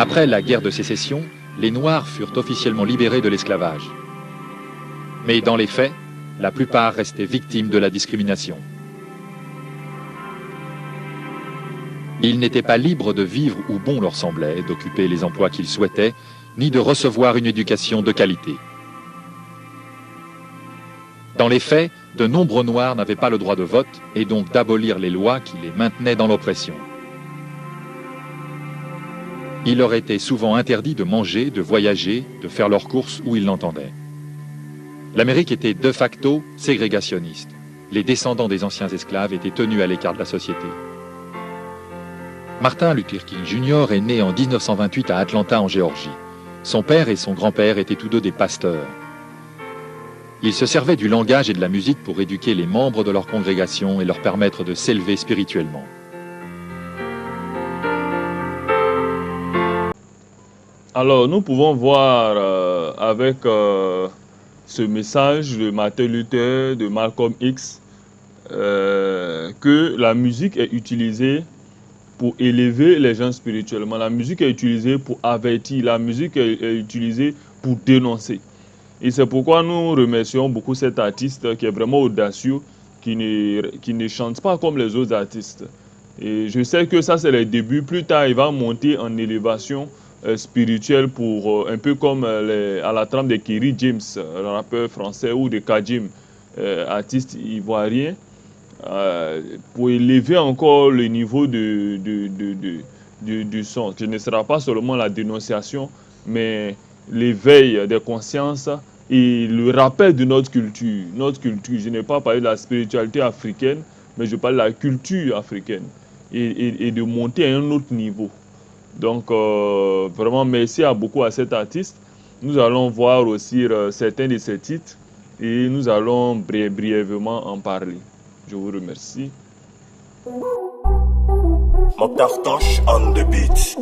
Après la guerre de sécession, les Noirs furent officiellement libérés de l'esclavage. Mais dans les faits, la plupart restaient victimes de la discrimination. Ils n'étaient pas libres de vivre où bon leur semblait, d'occuper les emplois qu'ils souhaitaient, ni de recevoir une éducation de qualité. Dans les faits, de nombreux Noirs n'avaient pas le droit de vote et donc d'abolir les lois qui les maintenaient dans l'oppression. Il leur était souvent interdit de manger, de voyager, de faire leurs courses où ils l'entendaient. L'Amérique était de facto ségrégationniste. Les descendants des anciens esclaves étaient tenus à l'écart de la société. Martin Luther King Jr. est né en 1928 à Atlanta, en Géorgie. Son père et son grand-père étaient tous deux des pasteurs. Ils se servaient du langage et de la musique pour éduquer les membres de leur congrégation et leur permettre de s'élever spirituellement. Alors, nous pouvons voir avec ce message de Martin Luther, de Malcolm X, que la musique est utilisée pour élever les gens spirituellement. La musique est utilisée pour avertir, la musique est utilisée pour dénoncer. Et c'est pourquoi nous remercions beaucoup cet artiste qui est vraiment audacieux, qui ne chante pas comme les autres artistes. Et je sais que ça, c'est les débuts. Plus tard, il va monter en élévation spirituelle pour un peu comme à la trame de Kerry James, le rappeur français, ou de Kajim, artiste ivoirien, pour élever encore le niveau du son. Ce ne sera pas seulement la dénonciation, mais l'éveil des consciences et le rappel de notre culture. Notre culture, je n'ai pas parlé de la spiritualité africaine, mais je parle de la culture africaine et de monter à un autre niveau. Donc, vraiment, merci beaucoup à cet artiste. Nous allons voir aussi certains de ses titres et nous allons brièvement en parler. Je vous remercie. Mokhtar Tosh on the beat.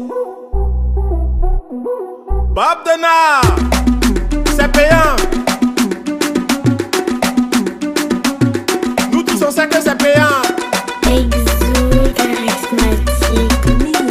Bob Denard, c'est payant. Nous tous on sait que c'est payant. Exo charismatique mix.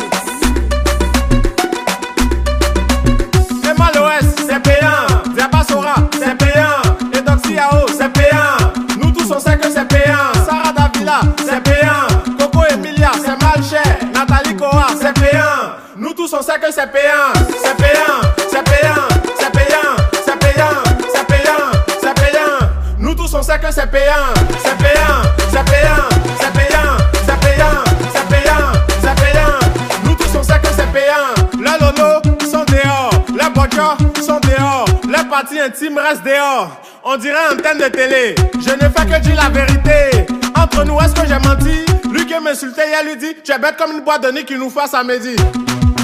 Et Mal-Ouest, c'est payant. Diabasora, c'est payant. Et Doxiao, c'est payant. Nous tous on sait que c'est payant. Sarah Davila, c'est payant. Coco Emilia, c'est mal cher. Nathalie Koa, c'est payant. Nous tous on sait que c'est payant. C'est payant, c'est payant, c'est payant, c'est payant, c'est payant, c'est payant. Nous tous on sait que c'est payant. C'est payant, c'est payant, c'est payant, c'est payant, c'est payant, c'est payant. Nous tous on sait que c'est payant. Les lolos sont dehors, les bochos sont dehors, les parties intimes restent dehors. On dirait antenne de télé. Je ne fais que dire la vérité. Entre nous, est-ce que j'ai menti? Lui qui m'insultait hier lui dit: tu es bête comme une boîte de nuit qui nous fasse à midi.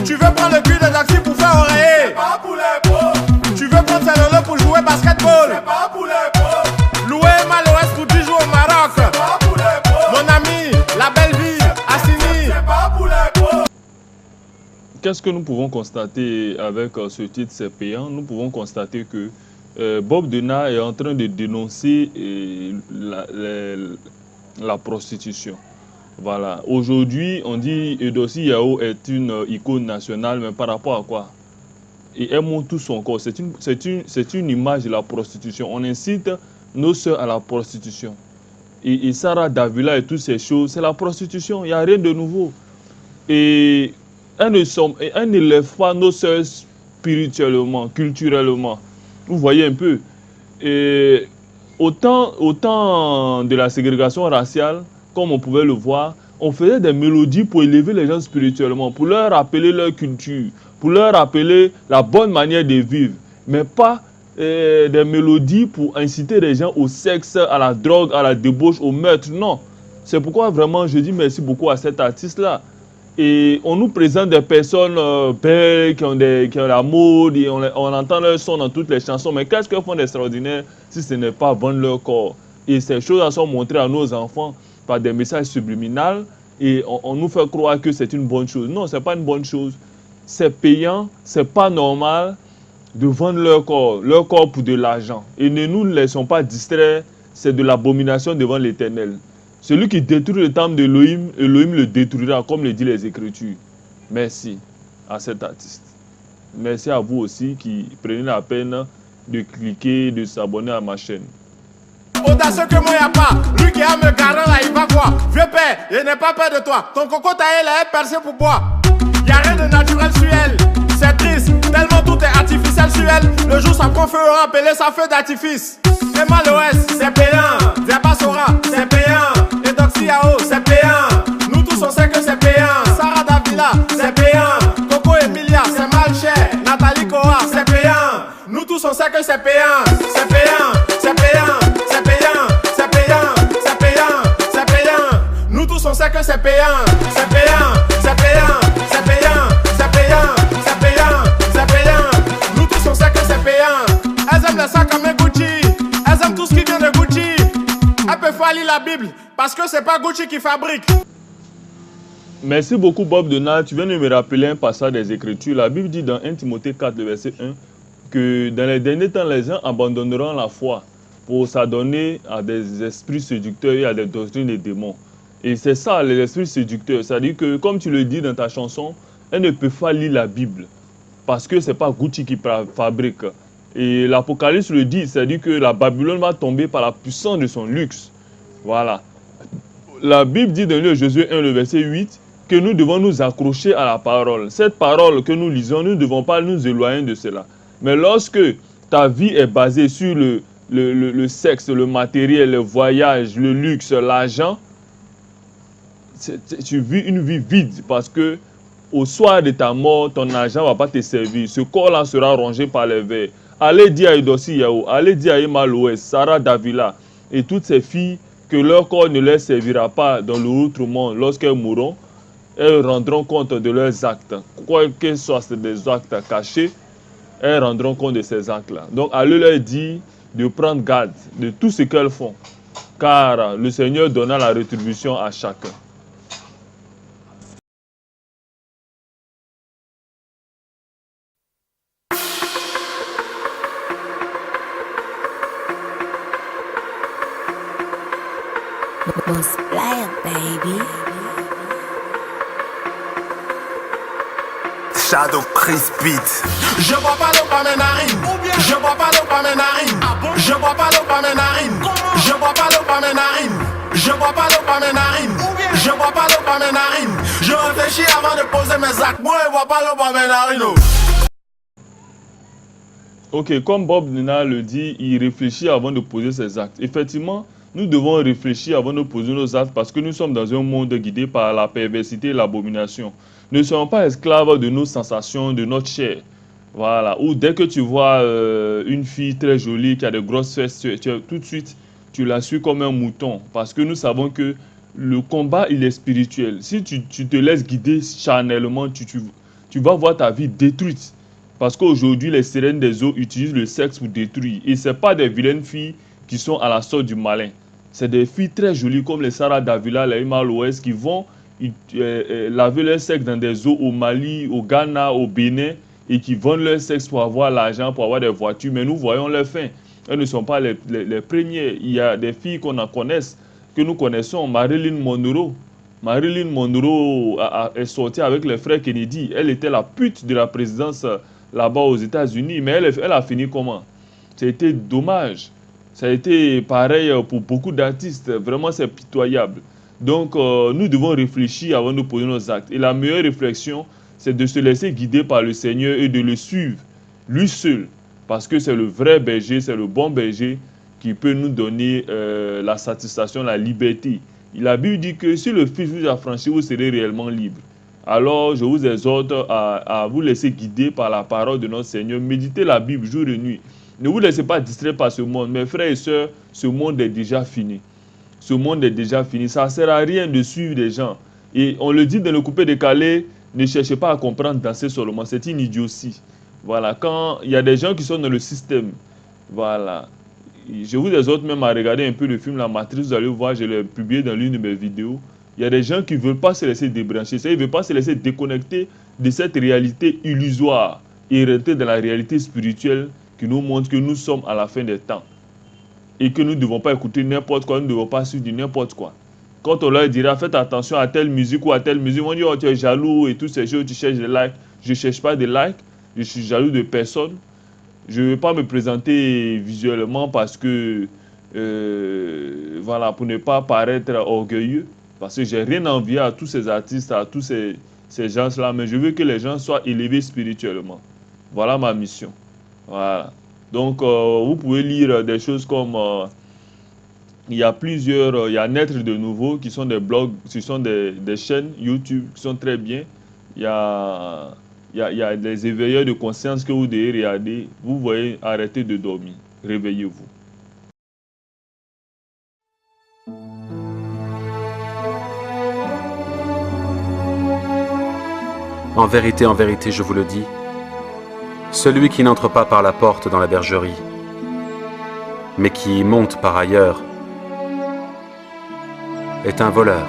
Tu veux prendre le cul de taxi pour faire oreiller? C'est pas pour les pauvres. Tu veux prendre ses lolos pour jouer basketball? C'est pas pour les pauvres. Louer Mal-Ouest pour 10 jours au Maroc? C'est pas pour les pauvres. Mon ami, la belle vie, Assini? C'est pas pour les pauvres. Qu'est-ce que nous pouvons constater avec ce titre, c'est payant? Nous pouvons constater que Bob Denard est en train de dénoncer la prostitution. Voilà. Aujourd'hui, on dit Edosi Yao est une icône nationale, mais par rapport à quoi? Et elle montre tout son corps. C'est une image de la prostitution. On incite nos sœurs à la prostitution. Et Sarah Davila et toutes ces choses, c'est la prostitution. Il n'y a rien de nouveau. Et elles ne lèvent pas nos sœurs spirituellement, culturellement. Vous voyez un peu. Et autant de la ségrégation raciale, comme on pouvait le voir, on faisait des mélodies pour élever les gens spirituellement, pour leur rappeler leur culture, pour leur rappeler la bonne manière de vivre, mais pas des mélodies pour inciter les gens au sexe, à la drogue, à la débauche, au meurtre. Non. C'est pourquoi vraiment je dis merci beaucoup à cet artiste-là. Et on nous présente des personnes belles, qui ont la mode, et on entend leur son dans toutes les chansons. Mais qu'est-ce qu'elles font d'extraordinaire si ce n'est pas vendre leur corps? Et ces choses sont montrées à nos enfants par des messages subliminaux et on nous fait croire que c'est une bonne chose. Non, ce n'est pas une bonne chose. C'est payant, ce n'est pas normal de vendre leur corps pour de l'argent. Et ne nous laissons pas distraire, c'est de l'abomination devant l'Éternel. Celui qui détruit le temple d'Élohim, Elohim le détruira, comme le dit les Écritures. Merci à cet artiste. Merci à vous aussi qui prenez la peine de cliquer, de s'abonner à ma chaîne. Audacieux que moi y'a pas. Lui qui a me garant là, il va voir. Vieux père, il n'est pas peur de toi. Ton coco taillé là est percé pour boire. Y'a rien de naturel sur elle. C'est triste, tellement tout est artificiel sur elle. Le jour ça prend feu, on appelé ça feu d'artifice. Et Mal-OS, c'est payant. Diabasora, c'est payant. Et Doxiao, c'est payant. Nous tous on sait que c'est payant. Sarah Davila, c'est payant. Coco Emilia, c'est mal cher. Nathalie Koa, c'est payant. Nous tous on sait que c'est payant. C'est payant, c'est payant. C'est payant, c'est payant, c'est payant, c'est payant. Nous tous on sait que c'est payant. C'est payant, c'est payant, c'est payant, c'est payant, c'est payant, c'est payant. Nous tous on sait que c'est payant. Elles aiment les sacs comme Gucci. Elles aiment tout ce qui vient de Gucci. Elles peuvent pas lire la Bible parce que c'est pas Gucci qui fabrique. Merci beaucoup Bob Donald. Tu viens de me rappeler un passage des Écritures. La Bible dit dans 1 Timothée 4, le verset 1, que dans les derniers temps, les gens abandonneront la foi pour s'adonner à des esprits séducteurs et à des doctrines des démons. Et c'est ça, les esprits séducteurs. C'est-à-dire que, comme tu le dis dans ta chanson, elles ne peuvent pas lire la Bible parce que ce n'est pas Gucci qui fabrique. Et l'Apocalypse le dit, c'est-à-dire que la Babylone va tomber par la puissance de son luxe. Voilà. La Bible dit dans le Josué 1, le verset 8, que nous devons nous accrocher à la parole. Cette parole que nous lisons, nous ne devons pas nous éloigner de cela. Mais lorsque ta vie est basée sur le sexe, le matériel, le voyage, le luxe, l'argent, tu vis une vie vide parce que au soir de ta mort, ton argent ne va pas te servir. Ce corps-là sera rongé par les vers. Allez dire à Edossi Yao, allez dire à Mal-OS, Sarah Davila et toutes ces filles que leur corps ne leur servira pas dans l'autre monde. Lorsqu'elles mourront, elles rendront compte de leurs actes. Quoi que ce soit des actes cachés, elles rendront compte de ces actes-là. Donc, allez leur dire de prendre garde de tout ce qu'elles font, car le Seigneur donna la rétribution à chacun. Boss Player, baby. Shadow Chris Beat. Je bois pas l'eau par mes narines. Je bois pas l'eau par mes narines. Je bois pas l'eau par mes narines. Je bois pas l'eau par mes narines. Je bois pas l'eau par mes narines. Je bois pas l'eau par mes narines. Je réfléchis avant de poser mes actes. Moi, je bois pas l'eau par mes narines. Ok, comme Bob Donald le dit, il réfléchit avant de poser ses actes. Effectivement, nous devons réfléchir avant de poser nos actes parce que nous sommes dans un monde guidé par la perversité et l'abomination. Ne soyons pas esclaves de nos sensations, de notre chair. Voilà. Ou dès que tu vois une fille très jolie qui a de grosses fesses, tout de suite, tu la suis comme un mouton. Parce que nous savons que le combat, il est spirituel. Si tu te laisses guider charnellement, tu vas voir ta vie détruite. Parce qu'aujourd'hui, les sirènes des eaux utilisent le sexe pour détruire. Et ce n'est pas des vilaines filles qui sont à la sorte du malin. C'est des filles très jolies comme les Sarah Davila, les Mal-OS qui vont laver leur sexe dans des eaux au Mali, au Ghana, au Bénin et qui vendent leur sexe pour avoir l'argent, pour avoir des voitures. Mais nous voyons leurs fins. Elles ne sont pas les premières. Il y a des filles qu'on en connaisse, que nous connaissons. Marilyn Monroe. Marilyn Monroe est sortie avec les frères Kennedy. Elle était la pute de la présidence là-bas aux États-Unis. Mais elle a fini comment? C'était dommage. Ça a été pareil pour beaucoup d'artistes. Vraiment, c'est pitoyable. Donc, nous devons réfléchir avant de poser nos actes. Et la meilleure réflexion, c'est de se laisser guider par le Seigneur et de le suivre, lui seul. Parce que c'est le vrai berger, c'est le bon berger qui peut nous donner la satisfaction, la liberté. La Bible dit que si le Fils vous affranchit, vous serez réellement libre. Alors, je vous exhorte à vous laisser guider par la parole de notre Seigneur. Méditez la Bible jour et nuit. Ne vous laissez pas distraire par ce monde. Mes frères et sœurs, ce monde est déjà fini. Ce monde est déjà fini. Ça ne sert à rien de suivre des gens. Et on le dit dans le coupé décalé, ne cherchez pas à comprendre, danser seulement. C'est une idiotie. Voilà. Quand il y a des gens qui sont dans le système, voilà. Je vous exhorte même à regarder un peu le film La Matrice. Vous allez voir, je l'ai publié dans l'une de mes vidéos. Il y a des gens qui ne veulent pas se laisser débrancher. Ils ne veulent pas se laisser déconnecter de cette réalité illusoire et rentrer dans la réalité spirituelle qui nous montre que nous sommes à la fin des temps. Et que nous ne devons pas écouter n'importe quoi, nous ne devons pas suivre n'importe quoi. Quand on leur dira, faites attention à telle musique ou à telle musique, on dit, oh, tu es jaloux et toutes ces choses, tu cherches des likes. Je ne cherche pas des likes, Je suis jaloux de personne. Je ne vais pas me présenter visuellement parce que, voilà, pour ne pas paraître orgueilleux. Parce que j'ai rien envié à tous ces artistes, à tous ces gens-là. Mais je veux que les gens soient élevés spirituellement. Voilà ma mission. Voilà. Donc, vous pouvez lire des choses comme... il y a plusieurs... il y a Naître de nouveau, qui sont des blogs, qui sont des chaînes YouTube qui sont très bien. Il y a des éveilleurs de conscience que vous devez regarder. Vous voyez, arrêtez de dormir. Réveillez-vous. En vérité, je vous le dis, celui qui n'entre pas par la porte dans la bergerie, mais qui y monte par ailleurs, est un voleur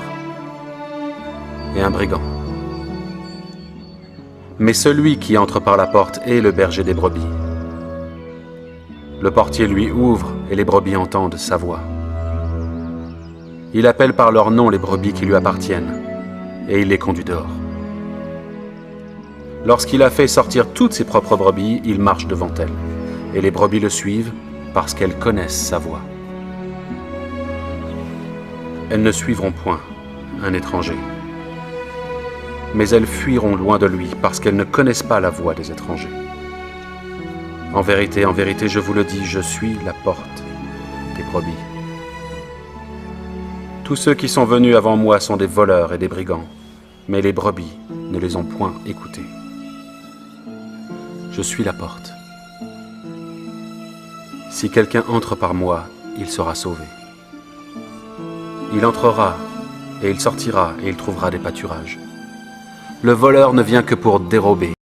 et un brigand. Mais celui qui entre par la porte est le berger des brebis. Le portier lui ouvre et les brebis entendent sa voix. Il appelle par leur nom les brebis qui lui appartiennent et il les conduit dehors. Lorsqu'il a fait sortir toutes ses propres brebis, il marche devant elles et les brebis le suivent parce qu'elles connaissent sa voix. Elles ne suivront point un étranger, mais elles fuiront loin de lui parce qu'elles ne connaissent pas la voix des étrangers. En vérité, je vous le dis, je suis la porte des brebis. Tous ceux qui sont venus avant moi sont des voleurs et des brigands, mais les brebis ne les ont point écoutés. Je suis la porte. Si quelqu'un entre par moi, il sera sauvé. Il entrera et il sortira et il trouvera des pâturages. Le voleur ne vient que pour dérober,